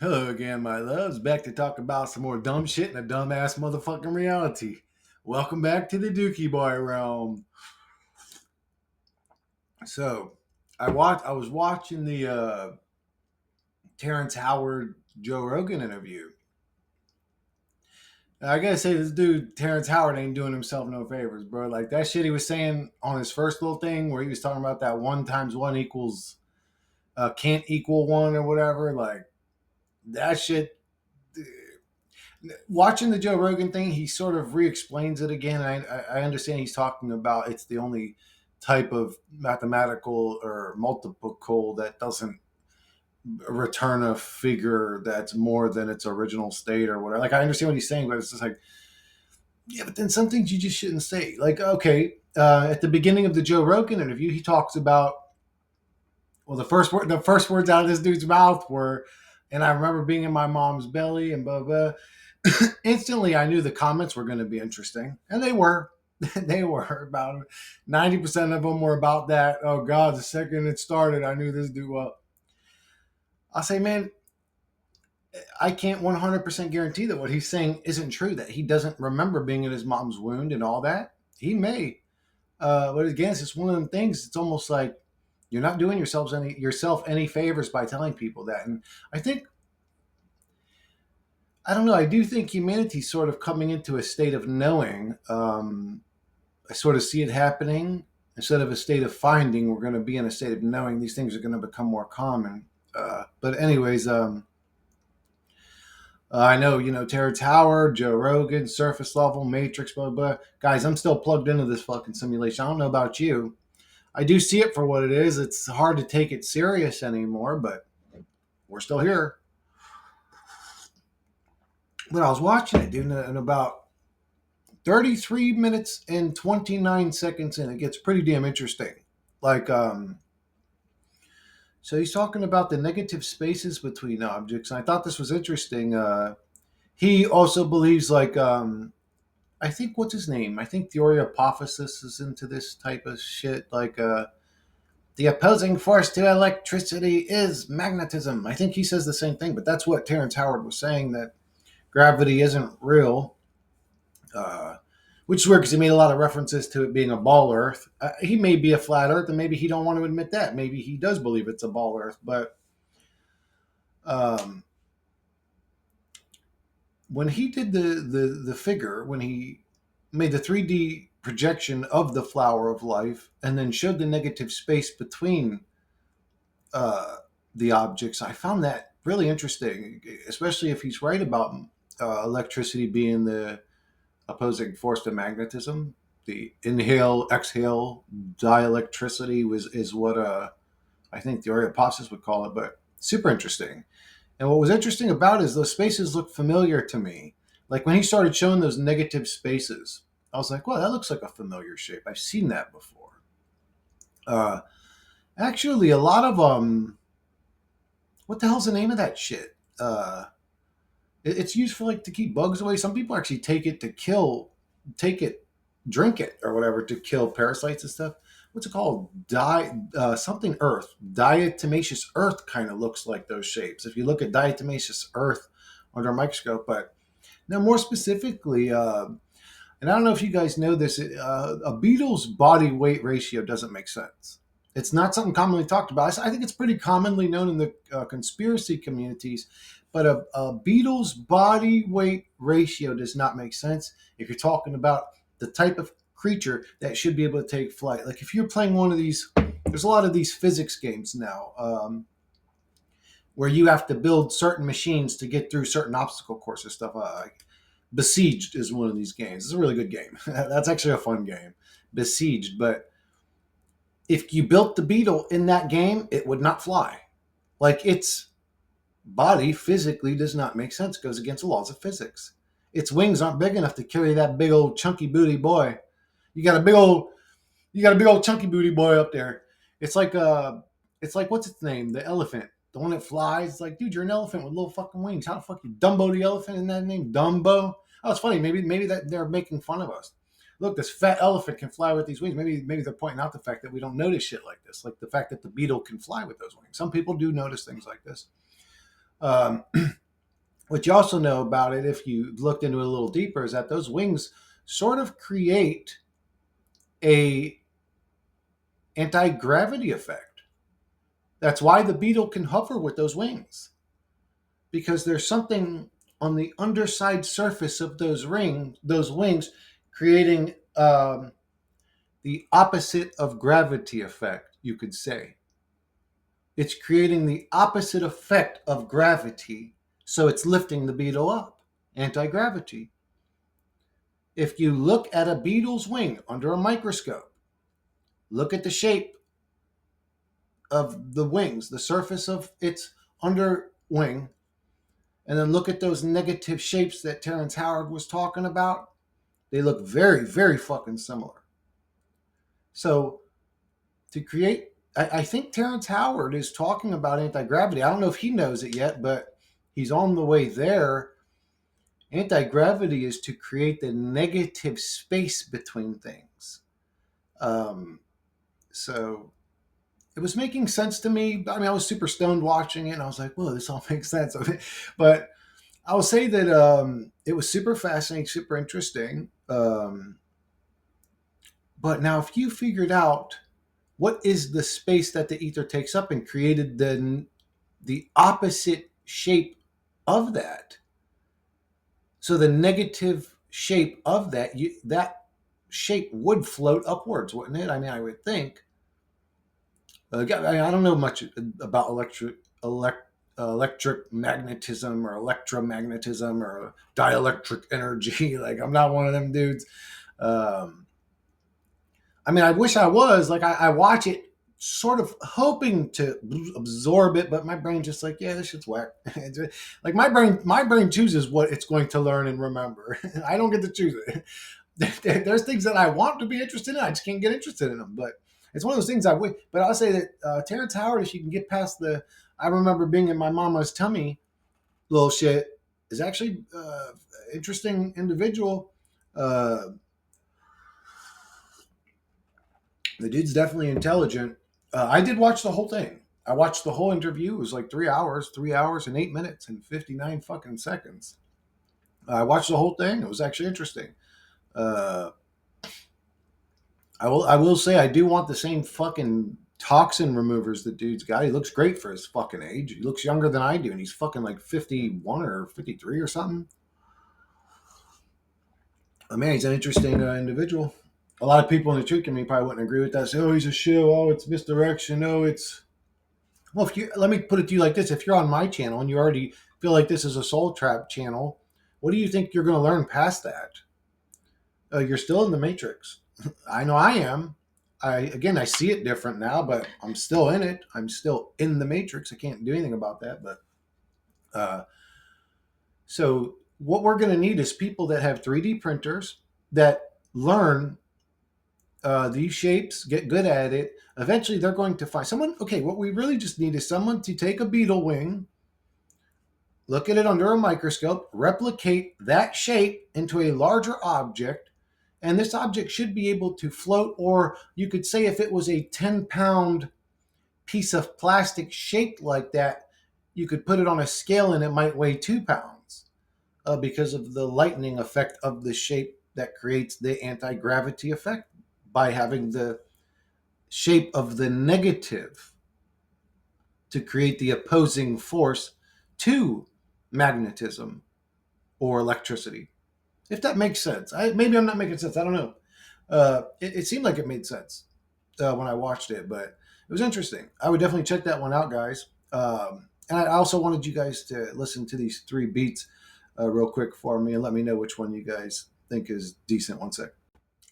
Hello again, my loves. Back to talk about some more dumb shit in a dumbass motherfucking reality. Welcome back to the Dookie Boy realm. So, I was watching the Terrence Howard Joe Rogan interview. And I gotta say, this dude Terrence Howard ain't doing himself no favors, bro. Like that shit he was saying on his first little thing where he was talking about that one times one equals can't equal one or whatever. Like that shit watching the Joe Rogan thing, he sort of re-explains it again. I understand he's talking about it's the only type of mathematical or multiple that doesn't return a figure that's more than its original state or whatever. Like I understand what he's saying, but it's just like, yeah, but then some things you just shouldn't say. Like, okay, at the beginning of the Joe Rogan interview, he talks about well, the first words out of this dude's mouth were, and I remember being in my mom's belly and blah blah. Instantly I knew the comments were going to be interesting, and they were. They were about 90% of them were about that. Oh God, the second it started, I knew this dude well. I'll say, man, I can't 100% guarantee that what he's saying isn't true, that he doesn't remember being in his mom's wound and all that. He may. But again, it's just one of them things. It's almost like you're not doing yourself any favors by telling people that. And I think I don't know. I do think humanity's sort of coming into a state of knowing. I sort of see it happening. Instead of a state of finding, we're going to be in a state of knowing. These things are going to become more common. But anyways, I know, Terrence Howard, Joe Rogan, surface level, Matrix, blah, blah. Guys, I'm still plugged into this fucking simulation. I don't know about you. I do see it for what it is. It's hard to take it serious anymore, but we're still here. But I was watching it, dude, and about 33 minutes and 29 seconds in, it gets pretty damn interesting. Like, so he's talking about the negative spaces between objects. And I thought this was interesting. He also believes, like, I think, what's his name? I think theory hypothesis is into this type of shit. Like, the opposing force to electricity is magnetism. I think he says the same thing, but that's what Terrence Howard was saying, that gravity isn't real. Which is weird because he made a lot of references to it being a ball Earth. He may be a flat Earth, and maybe he don't want to admit that. Maybe he does believe it's a ball Earth. But um, when he did the figure, when he made the 3D projection of the flower of life, and then showed the negative space between uh, the objects, I found that really interesting, especially if he's right about electricity being the opposing force to magnetism. The inhale exhale dielectricity is what I think the Areopagus would call it, but super interesting. And what was interesting about it is those spaces look familiar to me. Like when he started showing those negative spaces, I was like, well, that looks like a familiar shape. I've seen that before. Uh, Actually, a lot of what the hell's the name of that shit? It's used for like to keep bugs away. Some people actually take it, drink it or whatever to kill parasites and stuff. What's it called? Something earth. Diatomaceous earth kind of looks like those shapes. If you look at diatomaceous earth under a microscope, but now more specifically, and I don't know if you guys know this, a beetle's body weight ratio doesn't make sense. It's not something commonly talked about. I think it's pretty commonly known in the conspiracy communities, but a beetle's body weight ratio does not make sense if you're talking about the type of creature that should be able to take flight. Like if you're playing one of these, there's a lot of these physics games now where you have to build certain machines to get through certain obstacle courses, stuff like Besieged is one of these games. It's a really good game. That's actually a fun game, Besieged. But if you built the beetle in that game, it would not fly. Like its body physically does not make sense. It goes against the laws of physics. Its wings aren't big enough to carry that big old chunky booty boy. You got a big old, you got a big old chunky booty boy up there. It's like what's its name? The elephant, the one that flies. It's like, dude, you're an elephant with little fucking wings. How the fuck you Dumbo the elephant in that name? Dumbo. Oh, it's funny. Maybe that they're making fun of us. Look, this fat elephant can fly with these wings. Maybe they're pointing out the fact that we don't notice shit like this, like the fact that the beetle can fly with those wings. Some people do notice things like this. Um, what you also know about it, if you looked into it a little deeper, is that those wings sort of create a anti-gravity effect. That's why the beetle can hover with those wings, because there's something on the underside surface of those wings, creating the opposite of gravity effect. You could say it's creating the opposite effect of gravity, so it's lifting the beetle up. Anti-gravity. If you look at a beetle's wing under a microscope, look at the shape of the wings, the surface of its under wing, and then look at those negative shapes that Terrence Howard was talking about, they look very, very fucking similar. So to create, I think Terrence Howard is talking about anti-gravity. I don't know if he knows it yet, but he's on the way there. Anti-gravity is to create the negative space between things. Um, so it was making sense to me. I mean, I was super stoned watching it, and I was like, "Whoa, this all makes sense." But I will say that it was super fascinating, super interesting. But now, if you figured out what is the space that the ether takes up and created the opposite shape of that, so the negative shape of that, that shape would float upwards, wouldn't it? I mean, I would think. I don't know much about electric magnetism or electromagnetism or dielectric energy. Like, I'm not one of them dudes. Um, I mean, I wish I was. Like, I watch it sort of hoping to absorb it, but my brain's just like, yeah, this shit's whack. Like, my brain chooses what it's going to learn and remember. I don't get to choose it. There's things that I want to be interested in. I just can't get interested in them. But it's one of those things I wish. But I'll say that Terrence Howard, if you can get past the, I remember being in my mama's tummy little shit, is actually interesting individual. Uh, the dude's definitely intelligent. I did watch the whole thing. I watched the whole interview. It was like 3 hours and 8 minutes and 59 fucking seconds. I watched the whole thing. It was actually interesting. Uh, I will say I do want the same fucking toxin removers the dude's got. He looks great for his fucking age. He looks younger than I do, and he's fucking like 51 or 53 or something. I mean, he's an interesting individual. A lot of people in the truth community probably wouldn't agree with that. Say, oh, he's a shill. Oh, it's misdirection. Oh, it's well. If you let me put it to you like this: if you're on my channel and you already feel like this is a soul trap channel, what do you think you're going to learn past that? You're still in the matrix. I know I am. I see it different now, but I'm still in it. I'm still in the matrix. I can't do anything about that. But uh, so what we're going to need is people that have 3D printers that learn these shapes, get good at it. Eventually, they're going to find someone. Okay, what we really just need is someone to take a beetle wing, look at it under a microscope, replicate that shape into a larger object, and this object should be able to float, or you could say if it was a 10-pound piece of plastic shaped like that, you could put it on a scale and it might weigh 2 pounds because of the lightning effect of the shape that creates the anti-gravity effect by having the shape of the negative to create the opposing force to magnetism or electricity. If that makes sense. Maybe I'm not making sense. I don't know. It seemed like it made sense when I watched it, but it was interesting. I would definitely check that one out, guys. And I also wanted you guys to listen to these three beats real quick for me and let me know which one you guys think is decent. One sec.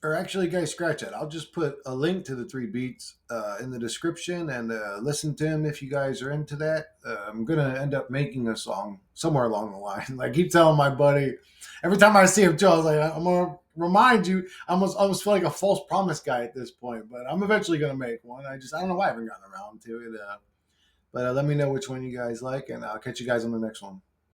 Or actually, guys, scratch that. I'll just put a link to the three beats in the description and listen to them if you guys are into that. I'm gonna end up making a song somewhere along the line. Like, keep telling my buddy every time I see him, Joe, I was like, I'm gonna remind you. I almost feel like a false promise guy at this point, but I'm eventually gonna make one. I don't know why I haven't gotten around to it. But let me know which one you guys like, and I'll catch you guys on the next one.